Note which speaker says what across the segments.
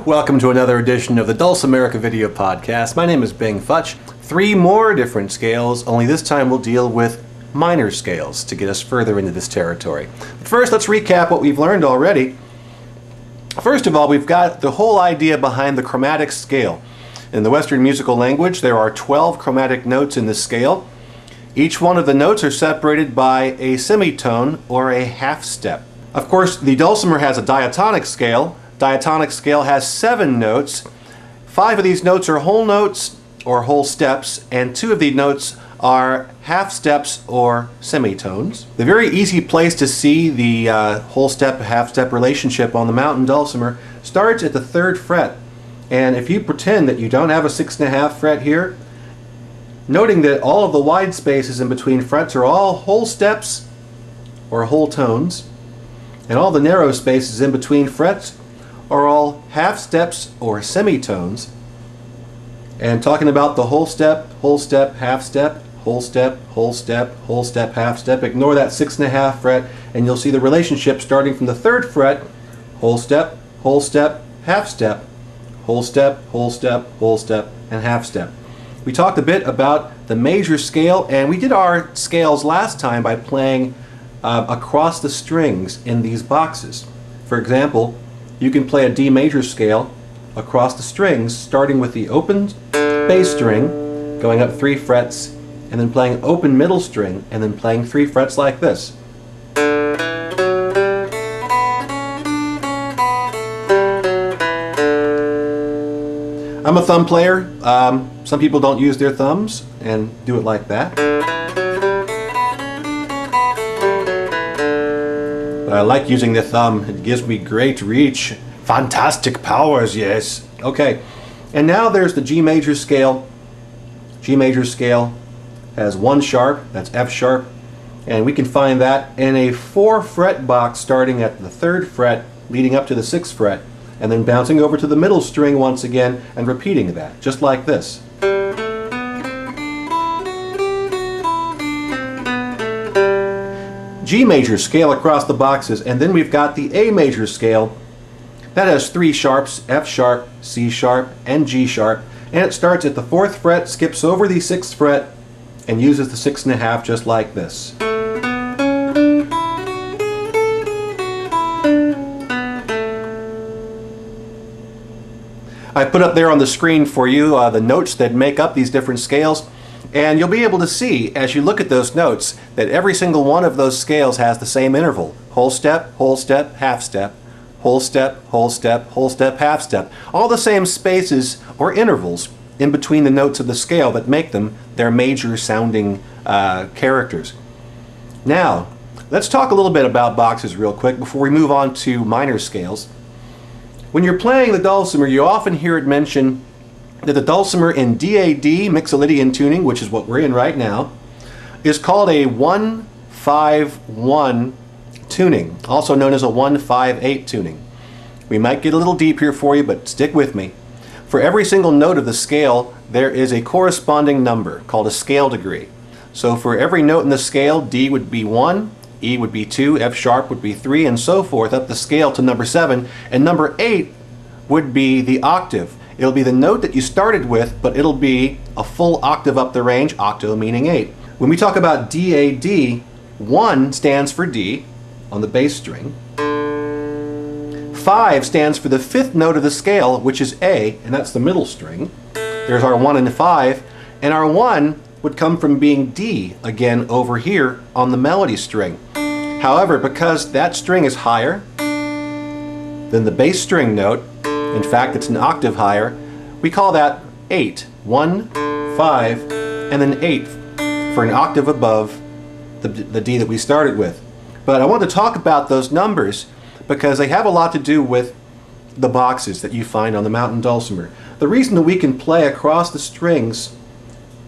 Speaker 1: Welcome to another edition of the Dulcimerica video podcast. My name is Futch. 3 more different scales, only this time we'll deal with minor scales to get us further into this territory. But first, let's recap what we've learned already. First of all, we've got the whole idea behind the chromatic scale. In the Western musical language, there are 12 chromatic notes in this scale. Each one of the notes are separated by a semitone or a half step. Of course, the dulcimer has a diatonic scale. Diatonic scale has 7 notes. 5 of these notes are whole notes or whole steps, and 2 of the notes are half steps or semitones. The very easy place to see the whole step, half step relationship on the mountain dulcimer starts at the 3rd fret. And if you pretend that you don't have a 6.5 fret here, noting that all of the wide spaces in between frets are all whole steps or whole tones, and all the narrow spaces in between frets are all half steps or semitones. And talking about the whole step, half step, whole step, whole step, whole step, half step, ignore that 6.5 fret and you'll see the relationship starting from the 3rd fret, whole step, half step, whole step, whole step, whole step, and half step. We talked a bit about the major scale, and we did our scales last time by playing across the strings in these boxes. For example, you can play a D major scale across the strings, starting with the open bass string, going up 3 frets, and then playing open middle string, and then playing 3 frets like this. I'm a thumb player. Some people don't use their thumbs and do it like that. But I like using the thumb. It gives me great reach. Fantastic powers, yes. Okay, and now there's the G major scale. G major scale has 1 sharp, that's F sharp, and we can find that in a 4 fret box starting at the 3rd fret leading up to the 6th fret, and then bouncing over to the middle string once again and repeating that, just like this. G major scale across the boxes, and then we've got the A major scale. That has 3 sharps, F sharp, C sharp, and G sharp, and it starts at the 4th fret, skips over the 6th fret, and uses the 6.5 just like this. I put up there on the screen for you the notes that make up these different scales, and you'll be able to see as you look at those notes that every single one of those scales has the same interval. Whole step, half step, whole step, half step. All the same spaces or intervals in between the notes of the scale that make them their major sounding characters. Now, let's talk a little bit about boxes real quick before we move on to minor scales. When you're playing the dulcimer, you often hear it mentioned that the dulcimer in DAD, Mixolydian tuning, which is what we're in right now, is called a 1-5-1 tuning, also known as a 1-5-8 tuning. We might get a little deep here for you, but stick with me. For every single note of the scale, there is a corresponding number called a scale degree. So for every note in the scale, D would be 1, E would be 2, F sharp would be 3, and so forth up the scale to number 7, and number 8 would be the octave. It'll be the note that you started with, but it'll be a full octave up the range, octo meaning 8. When we talk about DAD, 1 stands for D on the bass string. 5 stands for the 5th note of the scale, which is A, and that's the middle string. There's our 1 and 5, and our 1 would come from being D again over here on the melody string. However, because that string is higher than the bass string note, in fact it's an octave higher, we call that 8. 1, 5, and then 8 for an octave above the D that we started with. But I want to talk about those numbers because they have a lot to do with the boxes that you find on the mountain dulcimer. The reason that we can play across the strings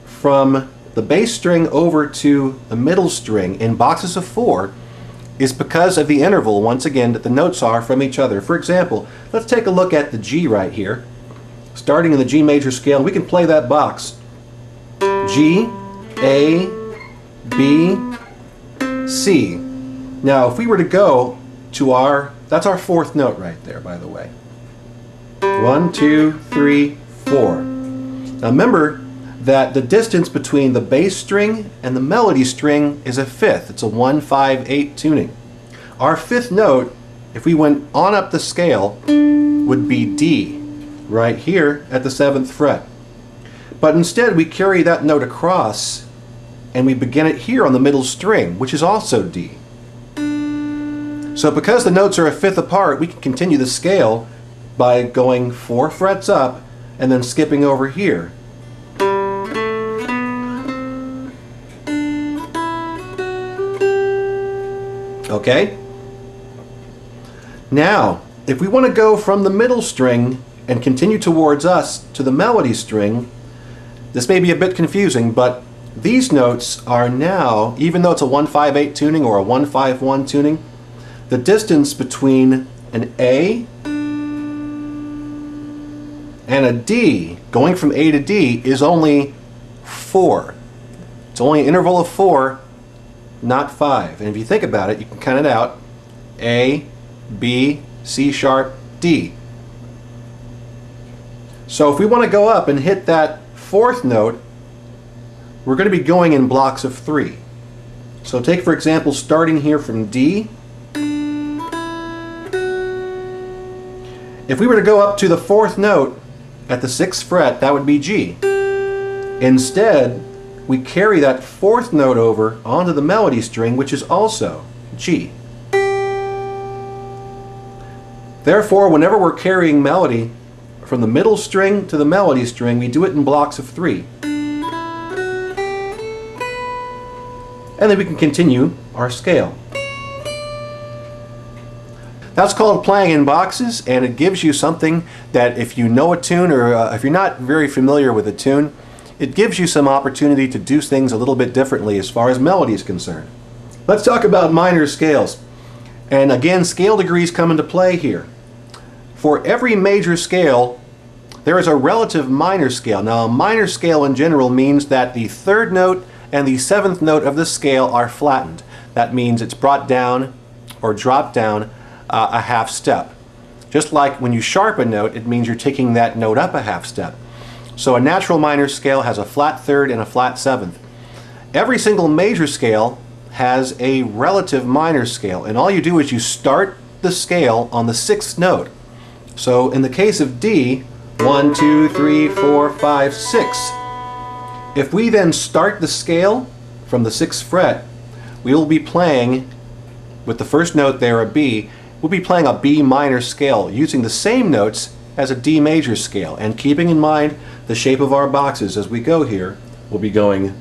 Speaker 1: from the bass string over to the middle string in boxes of 4 is because of the interval, once again, that the notes are from each other. For example, let's take a look at the G right here. Starting in the G major scale, we can play that box. G, A, B, C. Now, if we were to go to that's our 4th note right there, by the way. 1, 2, 3, 4. Now remember that the distance between the bass string and the melody string is a fifth. It's a 1, 5, 8 tuning. Our fifth note, if we went on up the scale, would be D, right here at the 7th fret. But instead we carry that note across and we begin it here on the middle string, which is also D. So because the notes are a fifth apart, we can continue the scale by going 4 frets up and then skipping over here. Okay? Now, if we want to go from the middle string and continue towards us to the melody string, this may be a bit confusing, but these notes are now, even though it's a 1-5-8 tuning or a 1-5-1 tuning, the distance between an A and a D, going from A to D, is only 4. It's only an interval of 4, not 5. And if you think about it, you can count it out. A, B, C sharp, D. So if we want to go up and hit that 4th note, we're going to be going in blocks of 3. So take, for example, starting here from D. If we were to go up to the 4th note at the 6th fret, that would be G. Instead, we carry that 4th note over onto the melody string, which is also G. Therefore, whenever we're carrying melody from the middle string to the melody string, we do it in blocks of 3. And then we can continue our scale. That's called playing in boxes, and it gives you something that if you know a tune, or if you're not very familiar with a tune, it gives you some opportunity to do things a little bit differently as far as melody is concerned. Let's talk about minor scales. And again, scale degrees come into play here. For every major scale, there is a relative minor scale. Now, a minor scale in general means that the 3rd note and the 7th note of the scale are flattened. That means it's brought down or dropped down a half step. Just like when you sharp a note, it means you're taking that note up a half step. So a natural minor scale has a flat 3rd and a flat 7th. Every single major scale has a relative minor scale, and all you do is you start the scale on the 6th note. So in the case of D, 1, 2, 3, 4, 5, 6. If we then start the scale from the 6th fret, we will be playing, with the first note there, a B, we'll be playing a B minor scale using the same notes as a D major scale, and keeping in mind the shape of our boxes as we go here, we'll be going.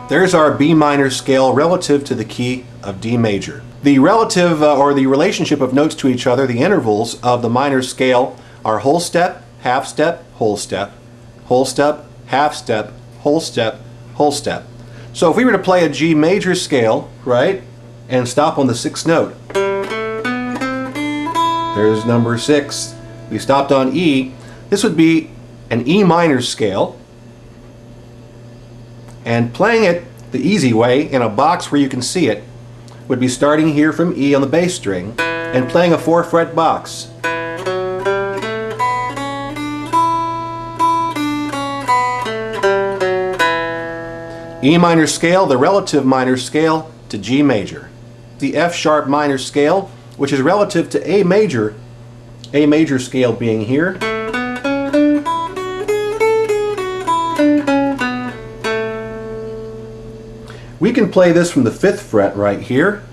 Speaker 1: There's our B minor scale relative to the key of D major. The relative or the relationship of notes to each other, the intervals of the minor scale, are whole step, half step, whole step, whole step, half step, whole step, whole step. So if we were to play a G major scale, right, and stop on the 6th note, there's number 6. We stopped on E. This would be an E minor scale, and playing it the easy way in a box where you can see it would be starting here from E on the bass string and playing a 4-fret box. E minor scale, the relative minor scale to G major. The F sharp minor scale, which is relative to A major scale being here. We can play this from the 5th fret right here.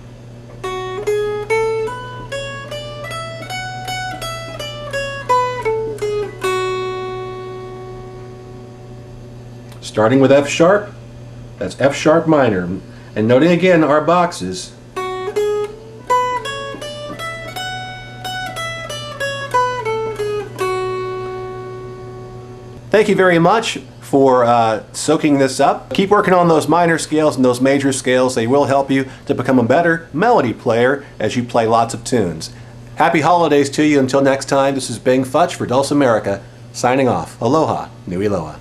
Speaker 1: Starting with F sharp, that's F sharp minor, and noting again our boxes. Thank you very much for soaking this up. Keep working on those minor scales and those major scales. They will help you to become a better melody player as you play lots of tunes. Happy holidays to you. Until next time, this is Bing Futch for Dulcimerica, signing off. Aloha, Nui Loa.